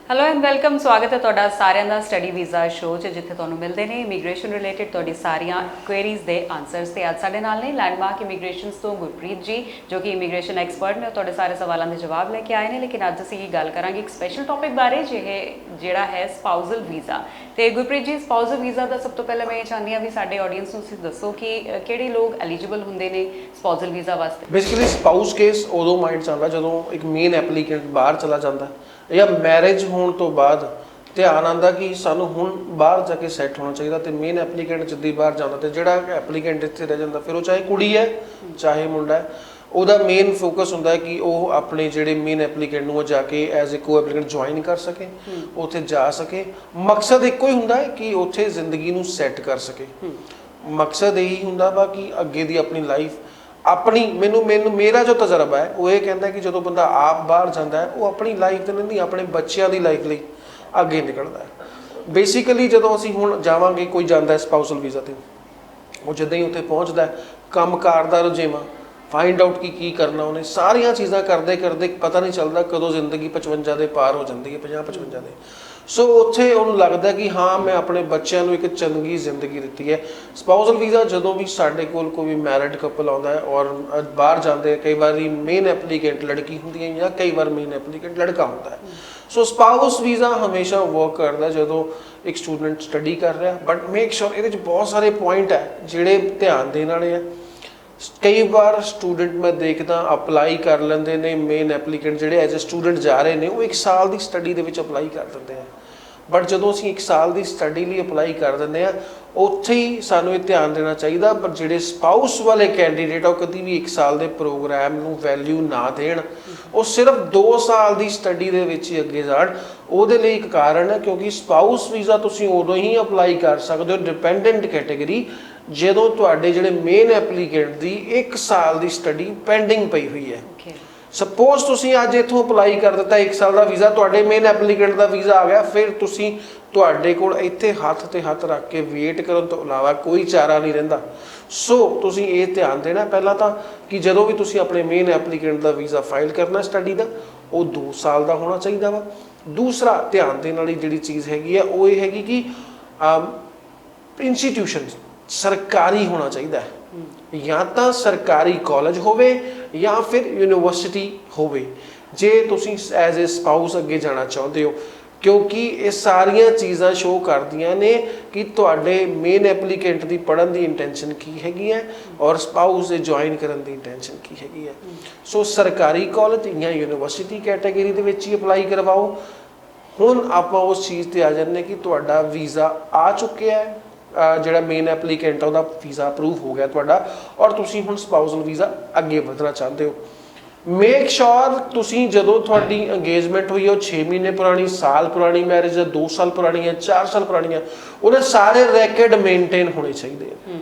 Hello and welcome. ਸਵਾਗਤ ਹੈ ਤੁਹਾਡਾ ਸਾਰਿਆਂ ਦਾ ਸਟੱਡੀ ਵੀਜ਼ਾ ਸ਼ੋਅ 'ਚ, ਜਿੱਥੇ ਤੁਹਾਨੂੰ ਮਿਲਦੇ ਨੇ ਇਮੀਗ੍ਰੇਸ਼ਨ ਰਿਲੇਟਡ ਤੁਹਾਡੀ ਸਾਰੀਆਂ ਕੁਐਰੀਜ਼ ਦੇ ਆਨਸਰਸ। ਤੇ ਅੱਜ ਸਾਡੇ ਨਾਲ ਨੇ ਲੈਂਡਮਾਰਕ ਇਮੀਗ੍ਰੇਸ਼ਨਸ ਤੋਂ ਗੁਰਪ੍ਰੀਤ ਜੀ, ਜੋ ਕਿ ਇਮੀਗ੍ਰੇਸ਼ਨ ਐਕਸਪਰਟ ਨੇ। ਤੁਹਾਡੇ ਸਾਰੇ ਸਵਾਲਾਂ ਦੇ ਜਵਾਬ ਲੈ ਕੇ ਆਏ ਨੇ। ਲੇਕਿਨ ਅੱਜ ਅਸੀਂ ਗੱਲ ਕਰਾਂਗੇ ਇੱਕ ਸਪੈਸ਼ਲ ਟੌਪਿਕ ਬਾਰੇ, ਜਿਹੜਾ ਹੈ ਸਪਾਊਜ਼ਲ ਵੀਜ਼ਾ। ਤੇ ਗੁਰਪ੍ਰੀਤ ਜੀ, ਸਪਾਊਜ਼ਲ ਵੀਜ਼ਾ ਦਾ ਸਭ ਤੋਂ ਪਹਿਲਾਂ ਮੈਂ ਇਹ ਚਾਹੁੰਦੀ ਹਾਂ ਵੀ ਸਾਡੇ ਆਡੀਅנס ਨੂੰ ਤੁਸੀਂ ਦੱਸੋ ਕਿ ਕਿਹੜੇ ਲੋਕ ਐਲੀਜੀਬਲ ਹੁੰਦੇ ਨੇ ਸਪਾਊਜ਼ਲ ਵੀਜ਼ਾ ਵਾਸਤੇ। ਬੇਸਿਕਲੀ ਸਪਾਊਸ ਕੇਸ ਉਦੋਂ ਮਾਈਂਡ 'ਚ ਆਉਂਦਾ ਜਦੋਂ ਇੱਕ ਮੇਨ ਐਪਲੀਕੈਂਟ ਬਾਹਰ ਚਲਾ ਜਾਂਦਾ, ਜਾਂ ਮੈਰਿਜ ਹੋਣ ਤੋਂ ਬਾਅਦ ਧਿਆਨ ਆਉਂਦਾ ਕਿ ਸਾਨੂੰ ਹੁਣ ਬਾਹਰ ਜਾ ਕੇ ਸੈੱਟ ਹੋਣਾ ਚਾਹੀਦਾ, ਤੇ ਮੇਨ ਐਪਲੀਕੈਂਟ ਜਿੱਦੀ ਬਾਹਰ ਜਾਂਦਾ ਤੇ ਜਿਹੜਾ ਐਪਲੀਕੈਂਟ ਇੱਥੇ ਰਹਿ ਜਾਂਦਾ, ਫਿਰ ਉਹ ਚਾਹੇ ਕੁੜੀ ਹੈ ਚਾਹੇ ਮੁੰਡਾ ਹੈ, ਉਹਦਾ ਮੇਨ ਫੋਕਸ ਹੁੰਦਾ ਹੈ ਕਿ ਉਹ ਆਪਣੇ ਜਿਹੜੇ ਮੇਨ ਐਪਲੀਕੈਂਟ ਨੂੰ ਉਹ ਜਾ ਕੇ ਐਜ਼ ਏ ਕੋ ਐਪਲੀਕੈਂਟ ਜੁਆਇਨ ਕਰ ਸਕੇ, ਉੱਥੇ ਜਾ ਸਕੇ। ਮਕਸਦ ਇੱਕੋ ਹੀ ਹੁੰਦਾ ਹੈ ਕਿ ਉੱਥੇ ਜ਼ਿੰਦਗੀ ਨੂੰ ਸੈੱਟ ਕਰ ਸਕੇ। ਮਕਸਦ ਇਹੀ ਹੁੰਦਾ ਵਾ ਕਿ ਅੱਗੇ ਦੀ ਆਪਣੀ ਲਾਈਫ ਆਪਣੀ ਮੈਨੂੰ ਮੇਰਾ ਜੋ ਤਜਰਬਾ ਹੈ ਉਹ ਇਹ ਕਹਿੰਦਾ ਕਿ ਜਦੋਂ ਬੰਦਾ ਆਪ ਬਾਹਰ ਜਾਂਦਾ ਹੈ, ਉਹ ਆਪਣੀ ਲਾਈਫ ਤੇ ਨਹੀਂ, ਆਪਣੇ ਬੱਚਿਆਂ ਦੀ ਲਾਈਫ ਲਈ ਅੱਗੇ ਨਿਕਲਦਾ ਹੈ। ਬੇਸਿਕਲੀ ਜਦੋਂ ਅਸੀਂ ਹੁਣ ਜਾਵਾਂਗੇ, ਕੋਈ ਜਾਂਦਾ ਹੈ ਸਪਾਊਸਲ ਵੀਜ਼ਾ ਤੇ, ਉਹ ਜਿੱਦਾਂ ਹੀ ਉੱਥੇ ਪਹੁੰਚਦਾ ਕੰਮ ਕਾਰ ਦਾ ਰੁਝੇਵਾਂ, ਫਾਈਂਡ ਆਊਟ ਕਿ ਕੀ ਕਰਨਾ, ਉਹਨੇ ਸਾਰੀਆਂ ਚੀਜ਼ਾਂ ਕਰਦੇ ਕਰਦੇ ਪਤਾ ਨਹੀਂ ਚੱਲਦਾ ਕਦੋਂ ਜ਼ਿੰਦਗੀ 55 ਦੇ ਪਾਰ ਹੋ ਜਾਂਦੀ ਹੈ, 50-55 ਦੇ। ਸੋ ਉੱਥੇ ਉਹਨੂੰ ਲੱਗਦਾ ਕਿ ਹਾਂ ਮੈਂ ਆਪਣੇ ਬੱਚਿਆਂ ਨੂੰ ਇੱਕ ਚੰਗੀ ਜ਼ਿੰਦਗੀ ਦਿੱਤੀ ਹੈ। ਸਪਾਊਸਲ ਵੀਜ਼ਾ ਜਦੋਂ ਵੀ ਸਾਡੇ ਕੋਲ ਕੋਈ ਮੈਰਿਡ ਕਪਲ ਆਉਂਦਾ ਹੈ ਔਰ ਬਾਹਰ ਜਾਂਦੇ, ਕਈ ਵਾਰੀ ਮੇਨ ਐਪਲੀਕੈਂਟ ਲੜਕੀ ਹੁੰਦੀ ਹੈ ਜਾਂ ਕਈ ਵਾਰ ਮੇਨ ਐਪਲੀਕੈਂਟ ਲੜਕਾ ਹੁੰਦਾ ਹੈ। ਸੋ ਸਪਾਊਸ ਵੀਜ਼ਾ ਹਮੇਸ਼ਾ ਵਰਕ ਕਰਦਾ ਜਦੋਂ ਇੱਕ ਸਟੂਡੈਂਟ ਸਟੱਡੀ ਕਰ ਰਿਹਾ, ਬਟ ਮੇਕ ਸ਼ੋਰ ਇਹਦੇ 'ਚ ਬਹੁਤ ਸਾਰੇ ਪੁਆਇੰਟ ਹੈ ਜਿਹੜੇ ਧਿਆਨ ਦੇਣ ਵਾਲੇ ਆ। ਕਈ ਵਾਰ ਸਟੂਡੈਂਟ ਮੈਂ ਦੇਖਦਾ ਅਪਲਾਈ ਕਰ ਲੈਂਦੇ ਨੇ, ਮੇਨ ਐਪਲੀਕੈਂਟ ਜਿਹੜੇ ਐਜ਼ ਏ ਸਟੂਡੈਂਟ ਜਾ ਰਹੇ ਨੇ, ਉਹ 1 ਸਾਲ ਦੀ ਸਟੱਡੀ ਦੇ ਵਿੱਚ ਅਪਲਾਈ ਕਰ ਦਿੰਦੇ ਆ। ਬਟ ਜਦੋਂ ਅਸੀਂ 1 ਸਾਲ ਦੀ ਸਟੱਡੀ ਲਈ ਅਪਲਾਈ ਕਰ ਦਿੰਦੇ ਆ, ਉੱਥੇ ਹੀ ਸਾਨੂੰ ਇਹ ਧਿਆਨ ਦੇਣਾ ਚਾਹੀਦਾ, ਪਰ ਜਿਹੜੇ ਸਪਾਊਸ ਵਾਲੇ ਕੈਂਡੀਡੇਟ ਆ ਉਹ ਕਦੀ ਵੀ 1 ਸਾਲ ਦੇ ਪ੍ਰੋਗਰਾਮ ਨੂੰ ਵੈਲਿਊ ਨਾ ਦੇਣ, ਉਹ ਸਿਰਫ 2 ਸਾਲ ਦੀ ਸਟੱਡੀ ਦੇ ਵਿੱਚ ਹੀ ਅੱਗੇ ਜਾਣ। ਉਹਦੇ ਲਈ ਇੱਕ ਕਾਰਨ ਹੈ, ਕਿਉਂਕਿ ਸਪਾਊਸ ਵੀਜ਼ਾ ਤੁਸੀਂ ਉਦੋਂ ਹੀ ਅਪਲਾਈ ਕਰ ਸਕਦੇ ਹੋ ਡਿਪੈਂਡੈਂਟ ਕੈਟੇਗਰੀ, ਜਦੋਂ ਤੁਹਾਡੇ ਜਿਹੜੇ ਮੇਨ ਐਪਲੀਕੈਂਟ ਦੀ 1 ਸਾਲ ਦੀ ਸਟੱਡੀ ਪੈਂਡਿੰਗ ਪਈ ਹੋਈ ਹੈ। ਸਪੋਜ਼ ਤੁਸੀਂ ਅੱਜ ਇੱਥੋਂ ਅਪਲਾਈ ਕਰ ਦਿੱਤਾ 1 ਸਾਲ ਦਾ ਵੀਜ਼ਾ, ਤੁਹਾਡੇ ਮੇਨ ਐਪਲੀਕੈਂਟ ਦਾ ਵੀਜ਼ਾ ਆ ਗਿਆ, ਫਿਰ ਤੁਹਾਡੇ ਕੋਲ ਇੱਥੇ ਹੱਥ ਤੇ ਹੱਥ ਰੱਖ ਕੇ ਵੇਟ ਕਰਨ ਤੋਂ ਇਲਾਵਾ ਕੋਈ ਚਾਰਾ ਨਹੀਂ ਰਹਿੰਦਾ। ਸੋ ਤੁਸੀਂ ਇਹ ਧਿਆਨ ਦੇਣਾ ਪਹਿਲਾਂ ਤਾਂ ਕਿ ਜਦੋਂ ਵੀ ਤੁਸੀਂ ਆਪਣੇ ਮੇਨ ਐਪਲੀਕੈਂਟ ਦਾ ਵੀਜ਼ਾ ਫਾਈਲ ਕਰਨਾ ਸਟੱਡੀ ਦਾ, ਉਹ 2 ਸਾਲ ਦਾ ਹੋਣਾ ਚਾਹੀਦਾ ਵਾ। ਦੂਸਰਾ ਧਿਆਨ ਦੇਣ ਵਾਲੀ ਜਿਹੜੀ ਚੀਜ਼ ਹੈਗੀ ਆ ਉਹ ਇਹ ਹੈਗੀ ਕਿ ਇੰਸਟੀਟਿਊਸ਼ਨ ਸਰਕਾਰੀ ਹੋਣਾ ਚਾਹੀਦਾ ਹੈ, ਜਾਂ ਤਾਂ ਸਰਕਾਰੀ ਕਾਲਜ ਹੋਵੇ ਜਾਂ ਫਿਰ ਯੂਨੀਵਰਸਿਟੀ ਹੋਵੇ, ਜੇ ਤੁਸੀਂ ਐਜ਼ ਏ ਸਪਾਊਸ ਅੱਗੇ ਜਾਣਾ ਚਾਹੁੰਦੇ ਹੋ, ਕਿਉਂਕਿ ਇਹ ਸਾਰੀਆਂ ਚੀਜ਼ਾਂ ਸ਼ੋਅ ਕਰਦੀਆਂ ਨੇ ਕਿ ਤੁਹਾਡੇ ਮੇਨ ਐਪਲੀਕੈਂਟ ਦੀ ਪੜ੍ਹਨ ਦੀ ਇੰਟੈਂਸ਼ਨ ਕੀ ਹੈਗੀ ਹੈ ਔਰ ਸਪਾਊਸ ਦੇ ਜੁਆਇਨ ਕਰਨ ਦੀ ਇੰਟੈਂਸ਼ਨ ਕੀ ਹੈਗੀ ਹੈ। ਸੋ ਸਰਕਾਰੀ ਕਾਲਜ ਜਾਂ ਯੂਨੀਵਰਸਿਟੀ ਕੈਟੇਗਰੀ ਦੇ ਵਿੱਚ ਹੀ ਅਪਲਾਈ ਕਰਵਾਓ। ਹੁਣ ਆਪਾਂ ਉਸ ਚੀਜ਼ ਤੇ ਆ ਜਾਂਦੇ ਕਿ ਤੁਹਾਡਾ ਵੀਜ਼ਾ ਆ ਚੁੱਕਿਆ ਹੈ, ਜਿਹੜਾ ਮੇਨ ਐਪਲੀਕੈਂਟ ਆ ਉਹਦਾ ਵੀਜ਼ਾ ਅਪਰੂਵ ਹੋ ਗਿਆ ਤੁਹਾਡਾ, ਔਰ ਤੁਸੀਂ ਹੁਣ ਸਪਾਊਸਲ ਵੀਜ਼ਾ ਅੱਗੇ ਵਧਣਾ ਚਾਹੁੰਦੇ ਹੋ। ਮੇਕ ਸ਼ੋਰ ਤੁਸੀਂ ਜਦੋਂ ਤੁਹਾਡੀ ਇੰਗੇਜਮੈਂਟ ਹੋਈ ਹੈ ਉਹ 6 ਮਹੀਨੇ ਪੁਰਾਣੀ, ਸਾਲ ਪੁਰਾਣੀ ਮੈਰਿਜ ਹੈ, 2 ਸਾਲ ਪੁਰਾਣੀ ਹੈ, 4 ਸਾਲ ਪੁਰਾਣੀ ਹੈ, ਉਹਦੇ ਸਾਰੇ ਰੈਕਡ ਮੇਨਟੇਨ ਹੋਣੇ ਚਾਹੀਦੇ ਆ।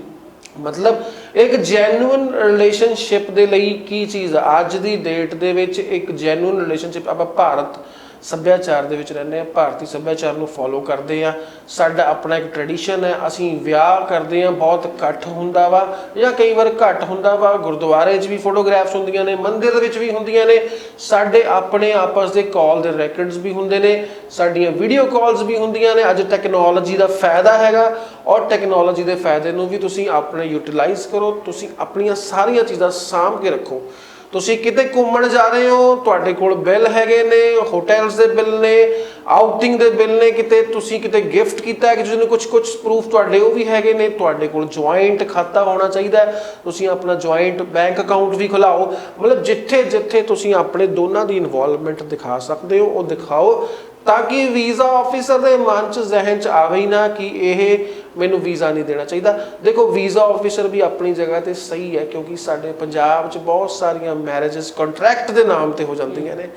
ਮਤਲਬ ਇੱਕ ਜੈਨੂਇਨ ਰਿਲੇਸ਼ਨਸ਼ਿਪ ਦੇ ਲਈ ਕੀ ਚੀਜ਼ ਆ ਅੱਜ ਦੀ ਡੇਟ ਦੇ ਵਿੱਚ, ਇੱਕ ਜੈਨੂਇਨ ਰਿਲੇਸ਼ਨਸ਼ਿਪ ਆਪਾਂ ਭਾਰਤ ਸੱਭਿਆਚਾਰ ਦੇ ਵਿੱਚ ਰਹਿੰਦੇ ਹਾਂ, ਭਾਰਤੀ ਸੱਭਿਆਚਾਰ ਨੂੰ ਫੋਲੋ ਕਰਦੇ ਆ, ਸਾਡਾ ਆਪਣਾ ਇੱਕ ਟ੍ਰੈਡੀਸ਼ਨ ਹੈ, ਅਸੀਂ ਵਿਆਹ ਕਰਦੇ ਹਾਂ, ਬਹੁਤ ਇਕੱਠ ਹੁੰਦਾ ਵਾ ਜਾਂ ਕਈ ਵਾਰ ਘੱਟ ਹੁੰਦਾ ਵਾ, ਗੁਰਦੁਆਰੇ 'ਚ ਵੀ ਫੋਟੋਗ੍ਰਾਫਸ ਹੁੰਦੀਆਂ ਨੇ, ਮੰਦਿਰ ਦੇ ਵਿੱਚ ਵੀ ਹੁੰਦੀਆਂ ਨੇ, ਸਾਡੇ ਆਪਣੇ ਆਪਸ ਦੇ ਕਾਲ ਦੇ ਰੈਕਡਸ ਵੀ ਹੁੰਦੇ ਨੇ, ਸਾਡੀਆਂ ਵੀਡੀਓ ਕਾਲਸ ਵੀ ਹੁੰਦੀਆਂ ਨੇ। ਅੱਜ ਟੈਕਨੋਲੋਜੀ ਦਾ ਫਾਇਦਾ ਹੈਗਾ, ਔਰ ਟੈਕਨੋਲੋਜੀ ਦੇ ਫਾਇਦੇ ਨੂੰ ਵੀ ਤੁਸੀਂ ਆਪਣੇ ਯੂਟੀਲਾਈਜ਼ ਕਰੋ। ਤੁਸੀਂ ਆਪਣੀਆਂ ਸਾਰੀਆਂ ਚੀਜ਼ਾਂ ਸਾਂਭ ਕੇ ਰੱਖੋ। ਤੁਸੀਂ ਕਿਤੇ ਘੁੰਮਣ ਜਾ ਰਹੇ ਹੋ, ਤੁਹਾਡੇ ਕੋਲ ਬਿੱਲ ਹੈਗੇ ਨੇ, ਹੋਟਲਸ ਦੇ ਬਿੱਲ ਨੇ, ਆਊਟਿੰਗ ਦੇ ਬਿੱਲ ਨੇ, ਤੁਸੀਂ ਕਿਤੇ ਗਿਫਟ ਕੀਤਾ ਹੈ ਕਿਸੇ ਨੂੰ, ਕੁਝ ਪ੍ਰੂਫ ਤੁਹਾਡੇ ਉਹ ਵੀ ਹੈਗੇ ਨੇ। ਤੁਹਾਡੇ ਕੋਲ ਜੁਆਇੰਟ ਖਾਤਾ ਹੋਣਾ ਚਾਹੀਦਾ, ਤੁਸੀਂ ਆਪਣਾ ਜੁਆਇੰਟ ਬੈਂਕ ਅਕਾਊਂਟ ਵੀ ਖੁਲਾਓ। ਮਤਲਬ ਜਿੱਥੇ ਜਿੱਥੇ ਤੁਸੀਂ ਆਪਣੇ ਦੋਨਾਂ ਦੀ ਇਨਵੋਲਵਮੈਂਟ ਦਿਖਾ ਸਕਦੇ ਹੋ ਉਹ ਦਿਖਾਓ, ਤਾਂ ਕਿ ਵੀਜ਼ਾ ਆਫਿਸਰ ਦੇ ਮਨ 'ਚ ਜ਼ਹਿਨ 'ਚ ਆਵੇ ਹੀ ਨਾ ਕਿ ਇਹ ਮੈਨੂੰ ਵੀਜ਼ਾ ਨਹੀਂ ਦੇਣਾ ਚਾਹੀਦਾ। ਦੇਖੋ ਵੀਜ਼ਾ ਆਫਿਸਰ ਵੀ ਆਪਣੀ ਜਗ੍ਹਾ ਤੇ ਸਹੀ ਹੈ, ਕਿਉਂਕਿ ਸਾਡੇ ਪੰਜਾਬ 'ਚ ਬਹੁਤ ਸਾਰੀਆਂ ਮੈਰਿਜਸ ਕੰਟਰੈਕਟ ਦੇ ਨਾਮ ਤੇ ਹੋ ਜਾਂਦੀਆਂ ਨੇ।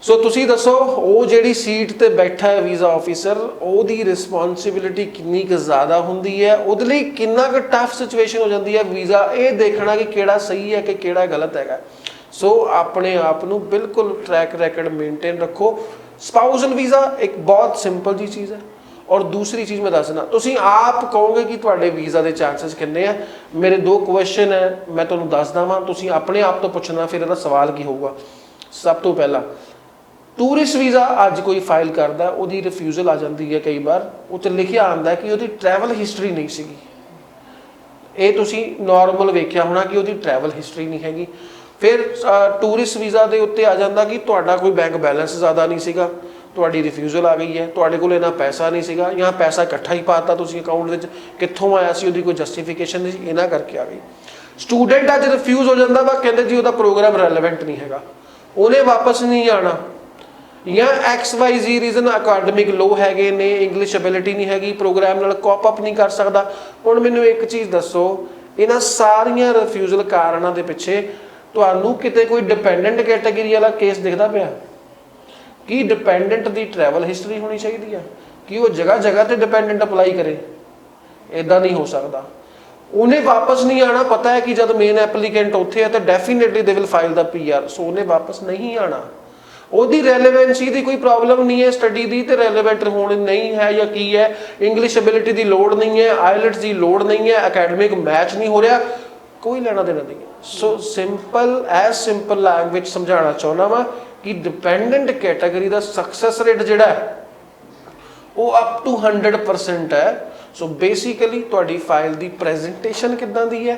ਸੋ ਤੁਸੀਂ ਦੱਸੋ, ਉਹ ਜਿਹੜੀ ਸੀਟ ਤੇ ਬੈਠਾ ਹੈ ਵੀਜ਼ਾ ਆਫਿਸਰ, ਉਹਦੀ ਰਿਸਪੌਂਸਿਬਿਲਿਟੀ ਕਿੰਨੀ ਕੁ ਜ਼ਿਆਦਾ ਹੁੰਦੀ ਹੈ, ਉਹਦੇ ਲਈ ਕਿੰਨਾ ਕੁ ਟਫ ਸਿਚੁਏਸ਼ਨ ਹੋ ਜਾਂਦੀ ਹੈ ਵੀਜ਼ਾ ਇਹ ਦੇਖਣਾ ਕਿ ਕਿਹੜਾ ਸਹੀ ਹੈ ਕਿ ਕਿਹੜਾ ਗਲਤ ਹੈਗਾ। ਸੋ ਆਪਣੇ ਆਪ ਨੂੰ ਬਿਲਕੁਲ ਟਰੈਕ ਰੈਕਡ ਮੇਨਟੇਨ ਰੱਖੋ। ਸਪਾਊਸਲ ਵੀਜ਼ਾ ਇੱਕ ਬਹੁਤ ਸਿੰਪਲ ਜੀ ਚੀਜ਼ ਹੈ। ਔਰ ਦੂਸਰੀ ਚੀਜ਼ ਮੈਂ ਦੱਸਣਾ, ਤੁਸੀਂ ਆਪ ਕਹੋਗੇ ਕਿ ਤੁਹਾਡੇ ਵੀਜ਼ਾ ਦੇ ਚਾਂਸਸ ਕਿੰਨੇ ਆ। ਮੇਰੇ 2 ਕੁਐਸਚਨ ਹੈ, ਮੈਂ ਤੁਹਾਨੂੰ ਦੱਸਦਾ ਵਾਂ, ਤੁਸੀਂ ਆਪਣੇ ਆਪ ਤੋਂ ਪੁੱਛਣਾ ਫਿਰ ਇਹਦਾ ਸਵਾਲ ਕੀ ਹੋਊਗਾ। ਸਭ ਤੋਂ ਪਹਿਲਾਂ ਟੂਰਿਸਟ ਵੀਜ਼ਾ ਅੱਜ ਕੋਈ ਫਾਈਲ ਕਰਦਾ ਉਹਦੀ ਰਿਫਿਊਜ਼ਲ ਆ ਜਾਂਦੀ ਹੈ ਕਈ ਵਾਰ, ਉੱਤੇ ਲਿਖਿਆ ਆਉਂਦਾ ਕਿ ਉਹਦੀ ਟਰੈਵਲ ਹਿਸਟਰੀ ਨਹੀਂ ਸੀਗੀ। ਇਹ ਤੁਸੀਂ ਨਾਰਮਲ ਵੇਖਿਆ ਹੋਣਾ ਕਿ ਉਹਦੀ ਟਰੈਵਲ ਹਿਸਟਰੀ ਨਹੀਂ ਹੈਗੀ। ਫਿਰ ਟੂਰਿਸਟ ਵੀਜ਼ਾ ਦੇ ਉੱਤੇ ਆ ਜਾਂਦਾ ਕਿ ਤੁਹਾਡਾ ਕੋਈ ਬੈਂਕ ਬੈਲੈਂਸ ਜ਼ਿਆਦਾ ਨਹੀਂ ਸੀਗਾ, ਤੁਹਾਡੀ ਰਿਫਿਊਜ਼ਲ ਆ ਗਈ ਹੈ, ਤੁਹਾਡੇ ਕੋਲ ਇੰਨਾ ਪੈਸਾ ਨਹੀਂ ਸੀਗਾ ਜਾਂ ਪੈਸਾ ਇਕੱਠਾ ਹੀ ਪਾਤਾ ਤੁਸੀਂ ਅਕਾਊਂਟ ਵਿੱਚ, ਕਿੱਥੋਂ ਆਇਆ ਸੀ ਉਹਦੀ ਕੋਈ ਜਸਟੀਫਿਕੇਸ਼ਨ ਨਹੀਂ ਸੀ, ਇਹਨਾਂ ਕਰਕੇ ਆ ਗਈ। ਸਟੂਡੈਂਟ ਅੱਜ ਰਿਫਿਊਜ਼ ਹੋ ਜਾਂਦਾ ਵਾ, ਕਹਿੰਦੇ ਜੀ ਉਹਦਾ ਪ੍ਰੋਗਰਾਮ ਰੈਲੇਵੈਂਟ ਨਹੀਂ ਹੈਗਾ, ਉਹਨੇ ਵਾਪਸ ਨਹੀਂ ਆਉਣਾ, ਜਾਂ XYZ ਰੀਜ਼ਨ ਅਕੈਡਮਿਕ ਲੋ ਹੈਗੇ ਨੇ, ਇੰਗਲਿਸ਼ ਐਬਿਲਿਟੀ ਨਹੀਂ ਹੈਗੀ, ਪ੍ਰੋਗਰਾਮ ਨਾਲ ਕੋਪ ਅਪ ਨਹੀਂ ਕਰ ਸਕਦਾ। ਹੁਣ ਮੈਨੂੰ ਇੱਕ ਚੀਜ਼ ਦੱਸੋ, ਇਹਨਾਂ ਸਾਰੀਆਂ ਰਿਫਿਊਜ਼ਲ ਕਾਰਨਾਂ ਦੇ ਪਿੱਛੇ ਤੁਹਾਨੂੰ ਕਿਤੇ ਕੋਈ ਡਿਪੈਂਡੈਂਟ ਕੈਟਾਗਰੀ ਵਾਲਾ ਕੇਸ ਦਿਖਦਾ ਪਿਆ? ਕੀ ਡਿਪੈਂਡੈਂਟ ਦੀ ਟਰੈਵਲ ਹਿਸਟਰੀ ਹੋਣੀ ਚਾਹੀਦੀ ਹੈ ਕਿ ਉਹ ਜਗ੍ਹਾ ਜਗ੍ਹਾ ਤੇ ਡਿਪੈਂਡੈਂਟ ਅਪਲਾਈ ਕਰੇ? ਇਦਾਂ ਨਹੀਂ ਹੋ ਸਕਦਾ। ਉਹਨੇ ਵਾਪਸ ਨਹੀਂ ਆਣਾ, ਪਤਾ ਹੈ ਕਿ ਜਦ ਮੇਨ ਐਪਲੀਕੈਂਟ ਉੱਥੇ ਹੈ ਤਾਂ definitely they will file the PR, ਸੋ ਉਹਨੇ ਵਾਪਸ ਨਹੀਂ ਆਣਾ। ਉਹਦੀ ਰੈਲੇਵੈਂਸੀ ਦੀ ਕੋਈ ਪ੍ਰੋਬਲਮ ਨਹੀਂ ਹੈ, ਸਟੱਡੀ ਦੀ ਤੇ ਰੈਲੇਵੈਂਟ ਹੋਣ ਨਹੀਂ ਹੈ ਜਾਂ ਕੀ ਹੈ, ਇੰਗਲਿਸ਼ ਐਬਿਲਿਟੀ ਦੀ ਲੋੜ ਨਹੀਂ ਹੈ, ਆਈਲੈਟਸ ਦੀ ਲੋੜ ਨਹੀਂ ਹੈ, ਅਕੈਡਮਿਕ ਮੈਚ ਨਹੀਂ ਹੋ ਰਿਹਾ, ਕੋਈ ਲੈਣਾ ਦੇਣਾ ਨਹੀਂ ਹੈ। ਸੋ ਸਿੰਪਲ ਲੈਂਗੁਏਜ ਸਮਝਾਉਣਾ ਚਾਹੁੰਦਾ ਵਾਂ ਕਿ ਡਿਪੈਂਡੈਂਟ ਕੈਟਾਗਰੀ ਦਾ ਸਕਸੈਸ ਰੇਟ ਜਿਹੜਾ ਹੈ ਉਹ ਅਪ ਟੂ 100% ਹੈ। ਸੋ ਬੇਸਿਕਲੀ ਤੁਹਾਡੀ ਫਾਈਲ ਦੀ ਪ੍ਰੈਜੈਂਟੇਸ਼ਨ ਕਿੱਦਾਂ ਦੀ ਹੈ,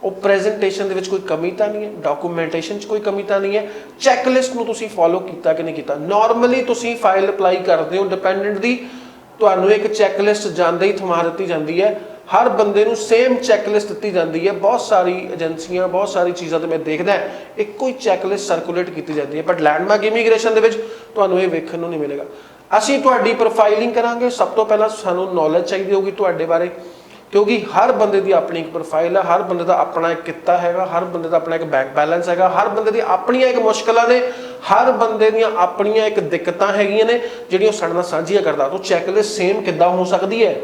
ਉਹ ਪ੍ਰੈਜੈਂਟੇਸ਼ਨ ਦੇ ਵਿੱਚ ਕੋਈ ਕਮੀ ਤਾਂ ਨਹੀਂ ਹੈ, ਡਾਕੂਮੈਂਟੇਸ਼ਨ 'ਚ ਕੋਈ ਕਮੀ ਤਾਂ ਨਹੀਂ ਹੈ, ਚੈੱਕਲਿਸਟ ਨੂੰ ਤੁਸੀਂ ਫੋਲੋ ਕੀਤਾ ਕਿ ਨਹੀਂ ਕੀਤਾ। ਨਾਰਮਲੀ ਤੁਸੀਂ ਫਾਈਲ ਅਪਲਾਈ ਕਰਦੇ ਹੋ ਡਿਪੈਂਡੈਂਟ ਦੀ, ਤੁਹਾਨੂੰ ਇੱਕ ਚੈੱਕਲਿਸਟ ਜਾਂਦੇ ਹੀ ਥਮਾ ਦਿੱਤੀ ਜਾਂਦੀ ਹੈ, ਹਰ ਬੰਦੇ ਨੂੰ ਸੇਮ ਚੈੱਕਲਿਸਟ ਦਿੱਤੀ ਜਾਂਦੀ ਹੈ। ਬਹੁਤ ਸਾਰੀ ਏਜੰਸੀਆਂ, ਬਹੁਤ ਸਾਰੀ ਚੀਜ਼ਾਂ ਤੇ ਮੈਂ ਦੇਖਦਾ ਇੱਕੋ ਹੀ ਚੈੱਕਲਿਸਟ ਸਰਕੂਲੇਟ ਕੀਤੀ ਜਾਂਦੀ ਹੈ, ਬਟ ਲੈਂਡਮਾਰਕ ਇਮੀਗ੍ਰੇਸ਼ਨ ਦੇ ਵਿੱਚ ਤੁਹਾਨੂੰ ਇਹ ਵੇਖਣ ਨੂੰ ਨਹੀਂ ਮਿਲੇਗਾ। ਅਸੀਂ ਤੁਹਾਡੀ ਪ੍ਰੋਫਾਈਲਿੰਗ ਕਰਾਂਗੇ। ਸਭ ਤੋਂ ਪਹਿਲਾਂ ਸਾਨੂੰ ਨੌਲੇਜ ਚਾਹੀਦੀ ਹੋਊਗੀ ਤੁਹਾਡੇ ਬਾਰੇ, ਕਿਉਂਕਿ ਹਰ ਬੰਦੇ ਦੀ ਆਪਣੀ ਇੱਕ ਪ੍ਰੋਫਾਈਲ ਹੈ, ਹਰ ਬੰਦੇ ਦਾ ਆਪਣਾ ਇੱਕ ਕਿੱਤਾ ਹੈਗਾ, ਹਰ ਬੰਦੇ ਦਾ ਆਪਣਾ ਇੱਕ ਬੈਂਕ ਬੈਲੈਂਸ ਹੈਗਾ, ਹਰ ਬੰਦੇ ਦੀ ਆਪਣੀਆਂ ਇੱਕ ਮੁਸ਼ਕਲਾਂ ਨੇ, ਹਰ ਬੰਦੇ ਦੀਆਂ ਆਪਣੀਆਂ ਇੱਕ ਦਿੱਕਤਾਂ ਹੈਗੀਆਂ ਨੇ ਜਿਹੜੀਆਂ ਉਹ ਸਾਡੇ ਨਾਲ ਸਾਂਝੀਆਂ ਕਰਦਾ। ਤਾਂ ਚੈੱਕਲਿਸਟ ਸੇਮ ਕਿੱਦਾਂ ਹੋ ਸਕਦੀ ਹੈ?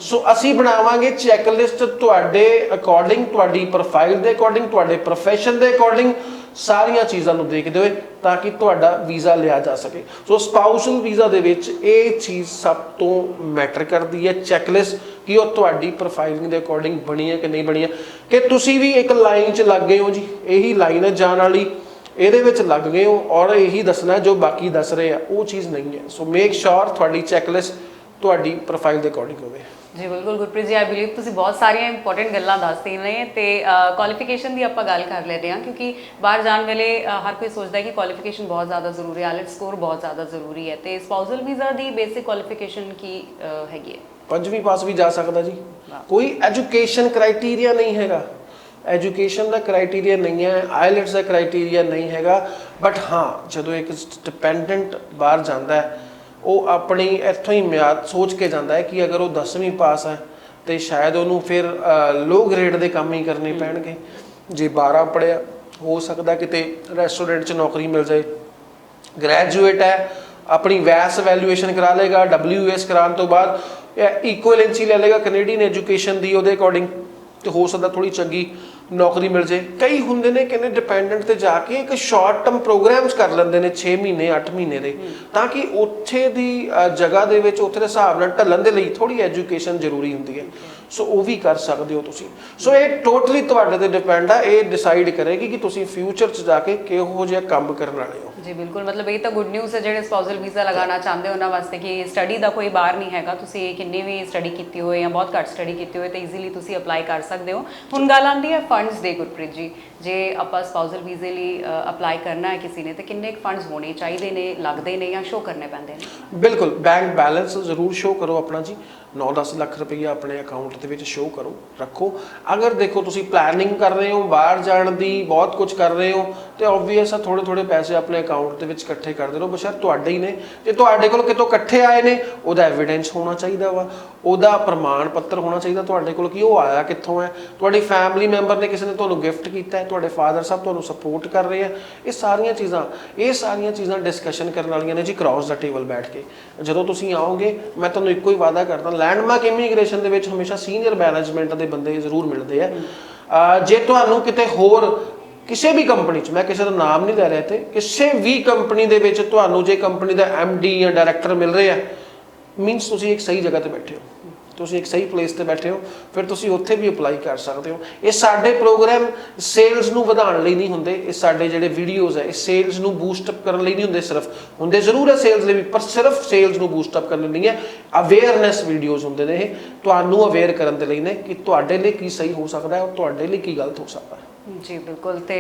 ਸੋ ਅਸੀਂ ਬਣਾਵਾਂਗੇ ਚੈੱਕਲਿਸਟ ਤੁਹਾਡੇ ਅਕੋਰਡਿੰਗ, ਤੁਹਾਡੀ ਪ੍ਰੋਫਾਈਲ ਦੇ ਅਕੋਰਡਿੰਗ, ਤੁਹਾਡੇ ਪ੍ਰੋਫੈਸ਼ਨ ਦੇ ਅਕੋਰਡਿੰਗ, ਸਾਰੀਆਂ ਚੀਜ਼ਾਂ ਨੂੰ ਦੇਖਦੇ ਹੋਏ ਤਾਂ ਕਿ ਤੁਹਾਡਾ ਵੀਜ਼ਾ ਲਿਆ ਜਾ ਸਕੇ। ਸੋ ਸਪਾਊਸਲ ਵੀਜ਼ਾ ਦੇ ਵਿੱਚ ਇਹ ਚੀਜ਼ ਸਭ ਤੋਂ ਮੈਟਰ ਕਰਦੀ ਹੈ, ਚੈੱਕਲਿਸਟ, ਕਿ ਉਹ ਤੁਹਾਡੀ ਪ੍ਰੋਫਾਈਲਿੰਗ ਦੇ ਅਕੋਰਡਿੰਗ ਬਣੀ ਹੈ ਕਿ ਨਹੀਂ ਬਣੀ ਹੈ, ਕਿ ਤੁਸੀਂ ਵੀ ਇੱਕ ਲਾਈਨ 'ਚ ਲੱਗ ਗਏ ਹੋ ਜੀ, ਇਹੀ ਲਾਈਨ ਹੈ ਜਾਣ ਵਾਲੀ, ਇਹਦੇ ਵਿੱਚ ਲੱਗ ਗਏ ਹੋ ਔਰ ਇਹੀ ਦੱਸਣਾ ਜੋ ਬਾਕੀ ਦੱਸ ਰਹੇ ਆ, ਉਹ ਚੀਜ਼ ਨਹੀਂ ਹੈ। ਸੋ ਮੇਕ ਸ਼ੋਰ ਤੁਹਾਡੀ ਚੈੱਕਲਿਸਟ ਤੁਹਾਡੀ ਪ੍ਰੋਫਾਈਲ ਦੇ ਅਕੋਰਡਿੰਗ ਹੋਵੇ। ਜੀ ਬਿਲਕੁਲ ਗੁਰਪ੍ਰੀਤ ਜੀ, ਆਈ ਬਿਲੀਵ ਤੁਸੀਂ ਬਹੁਤ ਸਾਰੀਆਂ ਇੰਪੋਰਟੈਂਟ ਗੱਲਾਂ ਦੱਸਦੀਆਂ ਨੇ ਤੇ ਕੁਆਲੀਫਿਕੇਸ਼ਨ ਦੀ ਆਪਾਂ ਗੱਲ ਕਰ ਲੈਂਦੇ ਹਾਂ, ਕਿਉਂਕਿ ਬਾਹਰ ਜਾਣ ਵੇਲੇ ਹਰ ਕੋਈ ਸੋਚਦਾ ਹੈ ਕਿ ਕੁਆਲੀਫਿਕੇਸ਼ਨ ਬਹੁਤ ਜ਼ਿਆਦਾ ਜ਼ਰੂਰੀ ਹੈ, ਆਈਲੈਟਸ ਸਕੋਰ ਬਹੁਤ ਜ਼ਿਆਦਾ ਜ਼ਰੂਰੀ ਹੈ, ਤੇ ਸਪਾਊਸਲ ਵੀਜ਼ਾ ਦੀ ਬੇਸਿਕ ਕੁਆਲੀਫਿਕੇਸ਼ਨ ਕੀ ਹੈਗੀ ਹੈ? 5ਵੀਂ ਪਾਸ ਵੀ ਜਾ ਸਕਦਾ ਜੀ, ਕੋਈ ਐਜੂਕੇਸ਼ਨ ਕ੍ਰਾਈਟੇਰੀਆ ਨਹੀਂ ਹੈਗਾ, ਐਜੂਕੇਸ਼ਨ ਦਾ ਕ੍ਰਾਈਟੇਰੀਆ ਨਹੀਂ ਹੈ, ਆਈਲੈਟਸ ਦਾ ਕ੍ਰਾਈਟੇਰੀਆ ਨਹੀਂ ਹੈਗਾ। ਬਟ ਹਾਂ, ਜਦੋਂ ਇੱਕ ਡਿਪੈਂਡੈਂਟ ਬਾਹਰ ਜਾਂਦਾ ਹੈ ਉਹ ਆਪਣੀ ਇੱਥੋਂ ਹੀ ਮਿਆਦ ਸੋਚ ਕੇ ਜਾਂਦਾ ਹੈ ਕਿ ਅਗਰ ਉਹ 10ਵੀਂ ਪਾਸ ਹੈ ਤੇ ਸ਼ਾਇਦ ਉਹਨੂੰ ਫਿਰ ਲੋ ਗ੍ਰੇਡ ਦੇ ਕੰਮ ਹੀ ਕਰਨੇ ਪੈਣਗੇ। ਜੇ 12 ਪੜ੍ਹਿਆ ਹੋ ਸਕਦਾ ਕਿਤੇ ਰੈਸਟੋਰੈਂਟ 'ਚ ਨੌਕਰੀ ਮਿਲ ਜਾਏ, ਗ੍ਰੈਜੂਏਟ ਹੈ ਆਪਣੀ ਵੈਸ ਵੈਲਿਊਏਸ਼ਨ ਕਰਾ ਲੇਗਾ, WS ਕਰਾਉਣ ਤੋਂ ਬਾਅਦ ਇਕੁਇਲੈਂਸੀ ਲੈ ਲੇਗਾ ਕੈਨੇਡੀਅਨ ਐਜੂਕੇਸ਼ਨ ਦੀ, ਉਹਦੇ ਅਕੋਰਡਿੰਗ ਤੇ ਹੋ ਸਕਦਾ ਥੋੜੀ ਚੰਗੀ ਨੌਕਰੀ ਮਿਲ ਜੇ। ਕਈ ਹੁੰਦੇ ਨੇ ਕਹਿੰਦੇ ਡਿਪੈਂਡੈਂਟ ਤੇ ਜਾ ਕੇ ਇੱਕ ਸ਼ਾਰਟ ਟਰਮ ਪ੍ਰੋਗਰਾਮਸ ਕਰ ਲੈਂਦੇ ਨੇ 6 ਮਹੀਨੇ 8 ਮਹੀਨੇ ਦੇ, ਤਾਂ ਕਿ ਉੱਥੇ ਦੀ ਜਗ੍ਹਾ ਦੇ ਵਿੱਚ ਉੱਥੇ ਦੇ ਹਿਸਾਬ ਨਾਲ ਢਲਣ ਦੇ ਲਈ ਥੋੜੀ ਐਜੂਕੇਸ਼ਨ ਜ਼ਰੂਰੀ ਹੁੰਦੀ ਹੈ। ਸੋ ਉਹ ਵੀ ਕਰ ਸਕਦੇ ਹੋ ਤੁਸੀਂ। ਸੋ ਇਹ ਟੋਟਲੀ ਤੁਹਾਡੇ ਤੇ ਡਿਪੈਂਡ ਆ, ਇਹ ਡਿਸਾਈਡ ਕਰੇਗੀ ਕਿ ਤੁਸੀਂ ਫਿਊਚਰ 'ਚ ਜਾ ਕੇ ਕਿਹੋ ਜਿਹਾ ਕੰਮ ਕਰਨ ਵਾਲੇ ਹੋ। ਜੀ ਬਿਲਕੁਲ, ਮਤਲਬ ਇਹ ਤਾਂ ਗੁੱਡ ਨਿਊਜ਼ ਹੈ ਜਿਹੜੇ ਸਪਾਊਸਲ ਵੀਜ਼ਾ ਲਗਾਉਣਾ ਚਾਹੁੰਦੇ ਹੋ ਉਹਨਾਂ ਵਾਸਤੇ ਕਿ ਸਟੱਡੀ ਦਾ ਕੋਈ ਬਾਰ ਨਹੀਂ ਹੈਗਾ, ਤੁਸੀਂ ਕਿੰਨੀ ਵੀ ਸਟੱਡੀ ਕੀਤੀ ਹੋਏ ਜਾਂ ਬਹੁਤ ਘੱਟ ਸਟੱਡੀ ਕੀਤੀ ਹੋਏ ਤਾਂ ਈਜ਼ੀਲੀ ਤੁਸੀਂ ਅਪਲਾਈ ਕਰ ਸਕਦੇ ਹੋ। ਹੁਣ ਗੱਲ ਆਉਂਦੀ ਹੈ ਫੰਡਸ ਦੇ ਗੁਰਪ੍ਰੀਤ ਜੀ, ਜੇ ਆਪਾਂ ਸਪਾਊਸਲ ਵੀਜ਼ੇ ਲਈ ਅਪਲਾਈ ਕਰਨਾ ਹੈ ਕਿਸੇ ਨੇ ਤਾਂ ਕਿੰਨੇ ਫੰਡਸ ਹੋਣੇ ਚਾਹੀਦੇ ਨੇ, ਲੱਗਦੇ ਨੇ ਜਾਂ ਸ਼ੋ ਕਰਨੇ ਪੈਂਦੇ ਨੇ? ਬਿਲਕੁਲ, ਬੈਂਕ ਬੈਲੈਂਸ ਜ਼ਰੂਰ ਸ਼ੋ ਕਰੋ ਆਪਣਾ ਜੀ, 9-10 ਲੱਖ ਰੁਪਈਆ ਆਪਣੇ ਅਕਾਊਂਟ ਦੇ ਵਿੱਚ ਸ਼ੋ ਕਰੋ, ਰੱਖੋ। ਅਗਰ ਦੇਖੋ ਤੁਸੀਂ ਪਲੈਨਿੰਗ ਕਰ ਰਹੇ ਹੋ ਬਾਹਰ ਜਾਣ ਦੀ, ਬਹੁਤ ਕੁਝ ਕਰ ਰਹੇ ਹੋ, ਤੇ ਆਬਵੀਅਸ ਆ ਥੋੜੇ ਪੈਸੇ ਆਪਣੇ ਅਕਾਊਂਟ ਦੇ ਵਿੱਚ ਇਕੱਠੇ ਕਰਦੇ ਰਹੋ, ਬਸ਼ੱਕ ਤੁਹਾਡੇ ਹੀ ਨੇ। ਜੇ ਤੁਹਾਡੇ ਕੋਲ ਕਿਤੋਂ ਇਕੱਠੇ ਆਏ ਨੇ ਉਹਦਾ ਐਵੀਡੈਂਸ ਹੋਣਾ ਚਾਹੀਦਾ ਵਾ, ਉਹਦਾ ਪ੍ਰਮਾਣ ਪੱਤਰ ਹੋਣਾ ਚਾਹੀਦਾ ਤੁਹਾਡੇ ਕੋਲ ਕਿ ਉਹ ਆਇਆ ਕਿੱਥੋਂ ਹੈ, ਤੁਹਾਡੀ ਫੈਮਿਲੀ ਮੈਂਬਰ ਨੇ ਕਿਸੇ ਨੇ ਤੁਹਾਨੂੰ ਗਿਫਟ ਕੀਤਾ ਹੈ, ਤੁਹਾਡੇ ਫਾਦਰ ਸਾਹਿਬ ਤੁਹਾਨੂੰ ਸਪੋਰਟ ਕਰ ਰਹੇ ਆ। ਇਹ ਸਾਰੀਆਂ ਚੀਜ਼ਾਂ ਡਿਸਕਸ਼ਨ ਕਰਨ ਵਾਲੀਆਂ ਨੇ ਜੀ ਕ੍ਰਾਸ ਦਾ ਟੇਬਲ ਬੈਠ ਕੇ। ਜਦੋਂ ਤੁਸੀਂ ਆਓਗੇ ਮੈਂ ਤੁਹਾਨੂੰ ਇੱਕੋ ਹੀ ਵਾਅਦਾ ਕਰਦਾ, ਲੈਂਡਮਾਰਕ ਇਮੀਗ੍ਰੇਸ਼ਨ ਦੇ ਵਿੱਚ ਹਮੇਸ਼ਾ ਸੀਨੀਅਰ ਮੈਨੇਜਮੈਂਟ ਦੇ ਬੰਦੇ ਜ਼ਰੂਰ ਮਿਲਦੇ ਆ। ਜੇ ਤੁਹਾਨੂੰ ਕਿਤੇ ਹੋਰ ਕਿਸੇ ਵੀ ਕੰਪਨੀ 'ਚ, ਮੈਂ ਕਿਸੇ ਦਾ ਨਾਮ ਨਹੀਂ ਲੈ ਰਿਹਾ ਤੇ ਕਿਸੇ ਵੀ ਕੰਪਨੀ ਦੇ ਵਿੱਚ ਤੁਹਾਨੂੰ ਜੇ ਕੰਪਨੀ ਦਾ MD ਜਾਂ ਡਾਇਰੈਕਟਰ ਮਿਲ ਰਿਹਾ, ਮੀਨਸ ਤੁਸੀਂ ਇੱਕ ਸਹੀ ਜਗ੍ਹਾ ਤੇ ਬੈਠੇ ਹੋ। ਤੁਸੀਂ ਇੱਕ ਸਹੀ ਪਲੇਸ ਤੇ ਬੈਠੇ ਹੋ, ਫਿਰ ਤੁਸੀਂ ਉੱਥੇ ਵੀ ਅਪਲਾਈ ਕਰ ਸਕਦੇ ਹੋ। ਇਹ ਸਾਡੇ ਪ੍ਰੋਗਰਾਮ ਸੇਲਸ ਨੂੰ ਵਧਾਉਣ ਲਈ ਨਹੀਂ ਹੁੰਦੇ, ਇਹ ਸਾਡੇ ਜਿਹੜੇ ਵੀਡੀਓਜ਼ ਹੈ ਇਹ ਸੇਲਸ ਨੂੰ ਬੂਸਟ ਅਪ ਕਰਨ ਲਈ ਨਹੀਂ ਹੁੰਦੇ, ਸਿਰਫ ਹੁੰਦੇ ਜ਼ਰੂਰ ਹੈ ਸੇਲਸ ਲਈ ਵੀ, ਪਰ ਸਿਰਫ ਸੇਲਸ ਨੂੰ ਬੂਸਟ ਅਪ ਕਰਨ ਲਈ ਨਹੀਂ ਹੈ। ਅਵੇਅਰਨੈਸ ਵੀਡੀਓਜ਼ ਹੁੰਦੇ ਨੇ, ਇਹ ਤੁਹਾਨੂੰ ਅਵੇਅਰ ਕਰਨ ਦੇ ਲਈ ਨੇ ਕਿ ਤੁਹਾਡੇ ਲਈ ਕੀ ਸਹੀ ਹੋ ਸਕਦਾ ਹੈ ਔਰ ਤੁਹਾਡੇ ਲਈ ਕੀ ਗਲਤ ਹੋ ਸਕਦਾ ਹੈ। ਜੀ ਬਿਲਕੁਲ। ਤੇ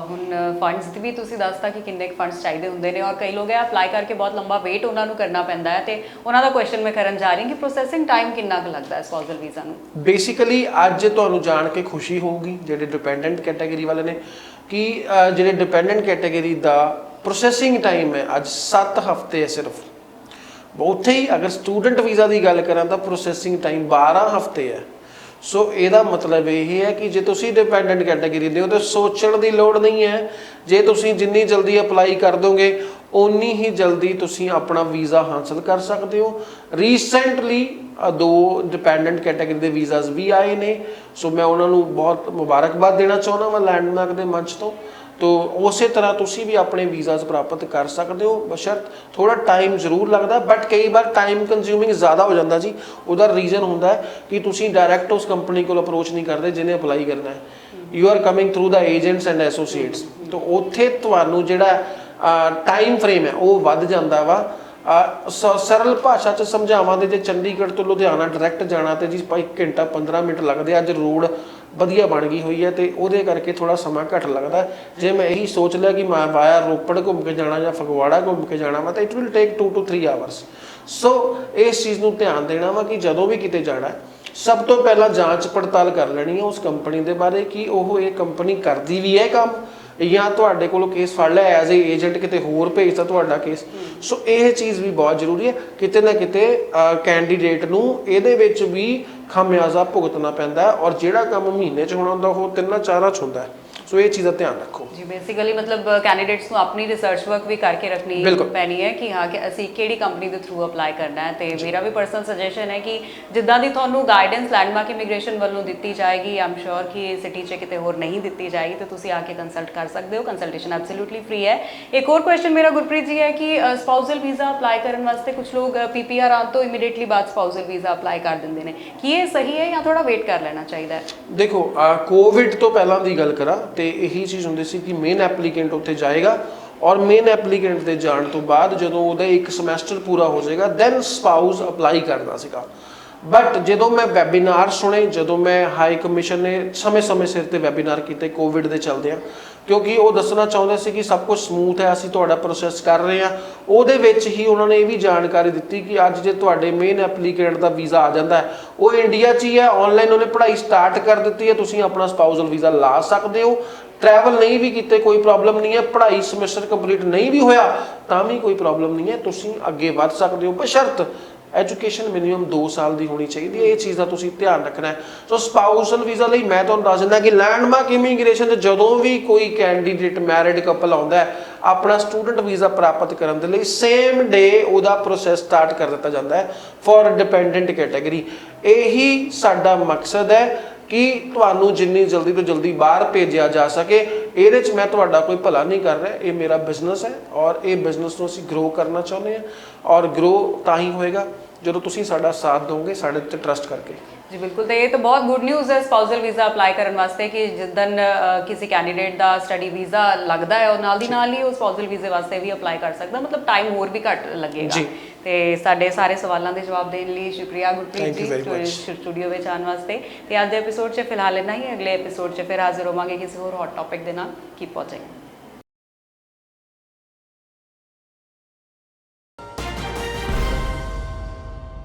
ਹੁਣ ਫੰਡਸ ਦੀ ਵੀ ਤੁਸੀਂ ਦੱਸਤਾ ਕਿ ਕਿੰਨੇ ਫੰਡਸ ਚਾਹੀਦੇ ਹੁੰਦੇ ਨੇ, ਔਰ ਕਈ ਲੋਕ ਇਹ ਅਪਲਾਈ ਕਰਕੇ ਬਹੁਤ ਲੰਬਾ ਵੇਟ ਉਹਨਾਂ ਨੂੰ ਕਰਨਾ ਪੈਂਦਾ ਹੈ, ਤੇ ਉਹਨਾਂ ਦਾ ਕੁਐਸਚਨ ਮੈਂ ਕਰਨ ਜਾ ਰਹੀ ਹਾਂ ਕਿ ਪ੍ਰੋਸੈਸਿੰਗ ਟਾਈਮ ਕਿੰਨਾ ਕੁ ਲੱਗਦਾ ਹੈ ਸਪਾਊਸਲ ਵੀਜ਼ਾ ਨੂੰ? ਬੇਸਿਕਲੀ ਅੱਜ ਤੁਹਾਨੂੰ ਜਾਣ ਕੇ ਖੁਸ਼ੀ ਹੋਊਗੀ ਜਿਹੜੇ ਡਿਪੈਂਡੈਂਟ ਕੈਟਾਗਰੀ ਵਾਲੇ ਨੇ ਕਿ ਜਿਹੜੇ ਡਿਪੈਂਡੈਂਟ ਕੈਟਾਗਰੀ ਦਾ ਪ੍ਰੋਸੈਸਿੰਗ ਟਾਈਮ ਹੈ ਅੱਜ 7 ਹਫ਼ਤੇ ਹੈ ਸਿਰਫ। ਉੱਥੇ ਹੀ ਅਗਰ ਸਟੂਡੈਂਟ ਵੀਜ਼ਾ ਦੀ ਗੱਲ ਕਰਾਂ ਤਾਂ ਪ੍ਰੋਸੈਸਿੰਗ ਟਾਈਮ 12 ਹਫ਼ਤੇ ਹੈ। ਸੋ ਇਹਦਾ ਮਤਲਬ ਇਹ ਹੈ ਕਿ ਜੇ ਤੁਸੀਂ ਡਿਪੈਂਡੈਂਟ ਕੈਟਾਗਰੀ ਦੇ ਹੋ ਤਾਂ ਸੋਚਣ ਦੀ ਲੋੜ ਨਹੀਂ ਹੈ। ਜੇ ਤੁਸੀਂ ਜਿੰਨੀ ਜਲਦੀ ਅਪਲਾਈ ਕਰ ਦੋਗੇ ਉਨੀ ਹੀ ਜਲਦੀ ਤੁਸੀਂ ਆਪਣਾ ਵੀਜ਼ਾ ਹਾਸਲ ਕਰ ਸਕਦੇ ਹੋ। ਰੀਸੈਂਟਲੀ 2 ਡਿਪੈਂਡੈਂਟ ਕੈਟਾਗਰੀ ਦੇ ਵੀਜ਼ਾਸ ਵੀ ਆਏ ਨੇ, ਸੋ ਮੈਂ ਉਹਨਾਂ ਨੂੰ ਬਹੁਤ ਮੁਬਾਰਕਬਾਦ ਦੇਣਾ ਚਾਹੁੰਦਾ ਵਾਂ ਲੈਂਡਮਾਰਕ ਦੇ ਮੰਚ ਤੋਂ। ਤੋ ਉਸੇ ਤਰ੍ਹਾਂ ਤੁਸੀਂ ਵੀ ਆਪਣੇ ਵੀਜ਼ਾਸ ਪ੍ਰਾਪਤ ਕਰ ਸਕਦੇ ਹੋ, ਬਸ਼ਰਤ ਥੋੜਾ ਟਾਈਮ ਜ਼ਰੂਰ ਲੱਗਦਾ, ਬਟ ਕਈ ਵਾਰ ਟਾਈਮ ਕੰਜ਼ਿਊਮਿੰਗ ਜ਼ਿਆਦਾ ਹੋ ਜਾਂਦਾ ਜੀ। ਉਹਦਾ ਰੀਜ਼ਨ ਹੁੰਦਾ ਹੈ ਕਿ ਤੁਸੀਂ ਡਾਇਰੈਕਟ ਉਸ ਕੰਪਨੀ ਕੋਲ ਅਪਰੋਚ ਨਹੀਂ ਕਰਦੇ ਜਿਹਨੇ ਅਪਲਾਈ ਕਰਨਾ ਹੈ, you are coming through the agents and associates. ਤੋ ਉੱਥੇ ਤੁਹਾਨੂੰ ਜਿਹੜਾ ਟਾਈਮ ਫਰੇਮ ਹੈ ਉਹ ਵੱਧ ਜਾਂਦਾ ਵਾ। ਸਰਲ ਭਾਸ਼ਾ 'ਚ ਸਮਝਾਵਾਂ ਤੇ ਜੇ ਚੰਡੀਗੜ੍ਹ ਤੋਂ ਲੁਧਿਆਣਾ ਡਾਇਰੈਕਟ ਜਾਣਾ ਤੇ ਜੀ 1 ਘੰਟਾ 15 ਮਿੰਟ ਲੱਗਦੇ। ਅੱਜ ਰੋਡ ਵਧੀਆ ਬਣ ਗਈ ਹੋਈ ਹੈ ਤੇ ਉਹਦੇ ਕਰਕੇ ਥੋੜਾ ਸਮਾਂ ਘੱਟ ਲੱਗਦਾ। ਜੇ ਮੈਂ ਇਹੀ ਸੋਚ ਲਿਆ ਕਿ ਮੈਂ ਵਾਇਆ ਰੋਪੜ ਘੁੰਮ ਕੇ ਜਾਣਾ ਜਾਂ ਫਗਵਾੜਾ ਘੁੰਮ ਕੇ ਜਾਣਾ ਵਾ ਤਾਂ it will take 2 to 3 hours. So ਇਸ ਚੀਜ਼ ਨੂੰ ਧਿਆਨ ਦੇਣਾ ਵਾ ਕਿ ਜਦੋਂ ਵੀ ਕਿਤੇ ਜਾਣਾ ਸਭ ਤੋਂ ਪਹਿਲਾਂ ਜਾਂਚ ਪੜਤਾਲ ਕਰ ਲੈਣੀ ਹੈ ਉਸ ਕੰਪਨੀ ਦੇ ਬਾਰੇ ਕਿ ਉਹ ਇਹ ਕੰਪਨੀ ਕਰਦੀ ਵੀ ਹੈ ਕੰਮ, ਜਾਂ ਤੁਹਾਡੇ ਕੋਲੋਂ ਕੇਸ ਫੜ ਲਿਆ ਐਜ਼ ਏ ਏਜੰਟ ਕਿਤੇ ਹੋਰ ਭੇਜਦਾ ਤੁਹਾਡਾ ਕੇਸ। ਸੋ ਇਹ ਚੀਜ਼ ਵੀ ਬਹੁਤ ਜ਼ਰੂਰੀ ਹੈ। ਕਿਤੇ ਨਾ ਕਿਤੇ ਕੈਂਡੀਡੇਟ ਨੂੰ ਇਹਦੇ ਵਿੱਚ ਵੀ ਖਾਮਿਆਜ਼ਾ ਭੁਗਤਣਾ ਪੈਂਦਾ ਔਰ ਜਿਹੜਾ ਕੰਮ ਮਹੀਨੇ 'ਚ ਹੋਣਾ ਹੁੰਦਾ ਉਹ 3-4 'ਚ ਹੁੰਦਾ। ਸੋ ਇਹ ਚੀਜ਼ ਦਾ ਧਿਆਨ ਰੱਖੋ ਜੀ। ਬੇਸਿਕਲੀ ਮਤਲਬ ਕੈਂਡੀਡੇਟਸ ਨੂੰ ਆਪਣੀ ਰਿਸਰਚ ਵਰਕ ਵੀ ਕਰਕੇ ਰੱਖਣੀ ਪੈਣੀ ਹੈ ਕਿ ਹਾਂ ਕਿ ਅਸੀਂ ਕਿਹੜੀ ਕੰਪਨੀ ਦੇ ਥਰੂ ਅਪਲਾਈ ਕਰਨਾ ਹੈ। ਤੇ ਮੇਰਾ ਵੀ ਪਰਸਨਲ ਸੁਜੈਸ਼ਨ ਹੈ ਕਿ ਜਿੱਦਾਂ ਦੀ ਤੁਹਾਨੂੰ ਗਾਈਡੈਂਸ ਲੈਂਡਮਾਰਕ ਇਮੀਗ੍ਰੇਸ਼ਨ ਵੱਲੋਂ ਦਿੱਤੀ ਜਾਏਗੀ, ਆਮ ਸ਼ੋਰ ਕਿ ਸਿਟੀ 'ਚ ਕਿਤੇ ਹੋਰ ਨਹੀਂ ਦਿੱਤੀ ਜਾਏਗੀ, ਤੇ ਤੁਸੀਂ ਆ ਕੇ ਕੰਸਲਟ ਕਰ ਸਕਦੇ ਹੋ। ਕੰਸਲਟੇਸ਼ਨ ਐਬਸੋਲੂਟਲੀ ਫ੍ਰੀ ਹੈ। ਇੱਕ ਹੋਰ ਕੁਐਸਚਨ ਮੇਰਾ ਗੁਰਪ੍ਰੀਤ ਜੀ ਹੈ ਕਿ ਸਪਾਊਸਲ ਵੀਜ਼ਾ ਅਪਲਾਈ ਕਰਨ ਵਾਸਤੇ ਕੁਝ ਲੋਕ ਪੀਪੀਆਰ ਆਉਣ ਤੋਂ ਇਮੀਡੀਏਟਲੀ ਬਾਅਦ ਸਪਾਊਸਲ ਵੀਜ਼ਾ ਅਪਲਾਈ ਕਰ ਦਿੰਦੇ ਨੇ, ਕੀ ਇਹ ਸਹੀ ਹੈ ਜਾਂ ਥੋੜਾ ਵੇਟ ਕਰ ਲੈਣਾ ਚਾਹੀਦਾ ਹੈ? ਦੇਖੋ ਕੋਵਿਡ ਤੋਂ ਪਹਿਲਾਂ ਦੀ ਗੱਲ ਕਰਾਂ ਤੇ ਇਹੀ ਚੀਜ਼ ਹੁੰਦੀ ਸੀ ਕਿ ਮੇਨ ਐਪਲੀਕੈਂਟ ਉੱਥੇ ਜਾਏਗਾ ਔਰ ਮੇਨ ਐਪਲੀਕੈਂਟ ਦੇ ਜਾਣ ਤੋਂ ਬਾਅਦ ਜਦੋਂ ਉਹਦਾ 1 ਸਮੈਸਟਰ ਪੂਰਾ ਹੋ ਜਾਏਗਾ ਦੈਨ ਸਪਾਊਸ ਅਪਲਾਈ ਕਰਨਾ ਸੀਗਾ। ਬਟ ਜਦੋਂ ਮੈਂ ਵੈਬੀਨਾਰ ਸੁਣੇ, ਜਦੋਂ ਮੈਂ ਹਾਈ ਕਮਿਸ਼ਨ ਨੇ ਸਮੇਂ-ਸਮੇਂ ਸਿਰ ਤੇ ਵੈਬੀਨਾਰ ਕੀਤੇ ਕੋਵਿਡ ਦੇ ਚੱਲਦਿਆਂ, ਕਿਉਂਕਿ ਉਹ ਦੱਸਣਾ ਚਾਹੁੰਦੇ ਸੀ ਕਿ ਸਭ ਕੁਝ ਸਮੂਥ ਹੈ, ਅਸੀਂ ਤੁਹਾਡਾ ਪ੍ਰੋਸੈਸ ਕਰ ਰਹੇ ਹਾਂ। ਉਹਦੇ ਵਿੱਚ ਹੀ ਉਹਨਾਂ ਨੇ ਇਹ ਵੀ ਜਾਣਕਾਰੀ ਦਿੱਤੀ ਕਿ ਅੱਜ ਜੇ ਤੁਹਾਡੇ ਮੇਨ ਐਪਲੀਕੈਂਟ ਦਾ ਵੀਜ਼ਾ ਆ ਜਾਂਦਾ ਹੈ, ਉਹ ਇੰਡੀਆ 'ਚ ਹੀ ਹੈ, ਆਨਲਾਈਨ ਉਹਨੇ ਪੜ੍ਹਾਈ ਸਟਾਰਟ ਕਰ ਦਿੱਤੀ ਹੈ, ਤੁਸੀਂ ਆਪਣਾ ਸਪਾਊਸਲ ਵੀਜ਼ਾ ਲਾ ਸਕਦੇ ਹੋ। ਟਰੈਵਲ ਨਹੀਂ ਵੀ ਕੀਤੇ ਕੋਈ ਪ੍ਰੋਬਲਮ ਨਹੀਂ ਹੈ, ਪੜ੍ਹਾਈ ਸਮੈਸਟਰ ਕੰਪਲੀਟ ਨਹੀਂ ਵੀ ਹੋਇਆ ਤਾਂ ਵੀ ਕੋਈ ਪ੍ਰੋਬਲਮ ਨਹੀਂ ਹੈ, ਤੁਸੀਂ ਅੱਗੇ ਵੱਧ ਸਕਦੇ ਹੋ, ਬਸ਼ਰਤ ਐਜੂਕੇਸ਼ਨ ਮਿਨੀਮਮ 2 ਸਾਲ ਦੀ ਹੋਣੀ ਚਾਹੀਦੀ ਹੈ। ਇਹ ਚੀਜ਼ ਦਾ ਤੁਸੀਂ ਧਿਆਨ ਰੱਖਣਾ ਹੈ। ਸੋ ਸਪਾਊਸਲ ਵੀਜ਼ਾ ਲਈ ਮੈਂ ਤੁਹਾਨੂੰ ਦੱਸ ਦਿੰਦਾ ਕਿ ਲੈਂਡਮਾਰਕ ਇਮੀਗ੍ਰੇਸ਼ਨ 'ਚ ਜਦੋਂ ਵੀ ਕੋਈ ਕੈਂਡੀਡੇਟ ਮੈਰਿਡ ਕਪਲ ਆਉਂਦਾ ਹੈ ਆਪਣਾ ਸਟੂਡੈਂਟ ਵੀਜ਼ਾ ਪ੍ਰਾਪਤ ਕਰਨ ਦੇ ਲਈ ਸੇਮ ਡੇ ਉਹਦਾ ਪ੍ਰੋਸੈਸ ਸਟਾਰਟ ਕਰ ਦਿੱਤਾ ਜਾਂਦਾ ਹੈ ਫॉर ਡਿਪੈਂਡੈਂਟ ਕੈਟਾਗਰੀ। ਇਹੀ ਸਾਡਾ ਮਕਸਦ ਹੈ ਕਿ ਤੁਹਾਨੂੰ ਜਿੰਨੀ ਜਲਦੀ ਤੋਂ ਜਲਦੀ ਬਾਹਰ ਭੇਜਿਆ ਜਾ ਸਕੇ। ਇਹਦੇ 'ਚ ਮੈਂ ਤੁਹਾਡਾ ਕੋਈ ਭਲਾ ਨਹੀਂ ਕਰ ਰਿਹਾ, ਇਹ ਮੇਰਾ ਬਿਜ਼ਨਸ ਹੈ ਔਰ ਇਹ ਬਿਜ਼ਨਸ ਨੂੰ ਅਸੀਂ ਗਰੋ ਕਰਨਾ ਚਾਹੁੰਦੇ ਹਾਂ ਔਰ ਗਰੋ ਤਾਂ ਹੀ ਹੋਏਗਾ ਜਦੋਂ ਤੁਸੀਂ ਸਾਡਾ ਸਾਥ ਦੋਗੇ, ਸਾਡੇ ਤੇ ਟਰਸਟ ਕਰਕੇ। ਜੀ ਬਿਲਕੁਲ। ਤੇ ਇਹ ਤਾਂ ਬਹੁਤ ਗੁੱਡ ਨਿਊਜ਼ ਹੈ ਸਪਾਊਸਲ ਵੀਜ਼ਾ ਅਪਲਾਈ ਕਰਨ ਵਾਸਤੇ ਕਿ ਜਿੱਦਨ ਕਿਸੇ ਕੈਂਡੀਡੇਟ ਦਾ ਸਟੱਡੀ ਵੀਜ਼ਾ ਲੱਗਦਾ ਹੈ ਉਹ ਨਾਲ ਦੀ ਨਾਲ ਹੀ ਉਹ ਸਪਾਊਸਲ ਵੀਜ਼ੇ ਵਾਸਤੇ ਵੀ ਅਪਲਾਈ ਕਰ ਸਕਦਾ, ਮਤਲਬ ਟਾਈਮ ਹੋਰ ਵੀ ਘੱਟ ਲੱਗੇਗਾ। ਤੇ ਸਾਡੇ ਸਾਰੇ ਸਵਾਲਾਂ ਦੇ ਜਵਾਬ ਦੇਣ ਲਈ ਸ਼ੁਕਰੀਆ ਗੁਰਪ੍ਰੀਤ ਜੀ ਸਟੂਡੀਓ ਵਿੱਚ ਆਉਣ ਵਾਸਤੇ। ਤੇ ਅੱਜ ਦੇ ਐਪੀਸੋਡ 'ਚ ਫਿਲਹਾਲ ਇੰਨਾ ਹੀ। ਅਗਲੇ ਐਪੀਸੋਡ 'ਚ ਫਿਰ ਹਾਜ਼ਰ ਹੋਵਾਂਗੇ ਕਿਸੇ ਹੋਰ ਹੌਟ ਟੌਪਿਕ ਦੇ ਨਾਲ। Keep watching.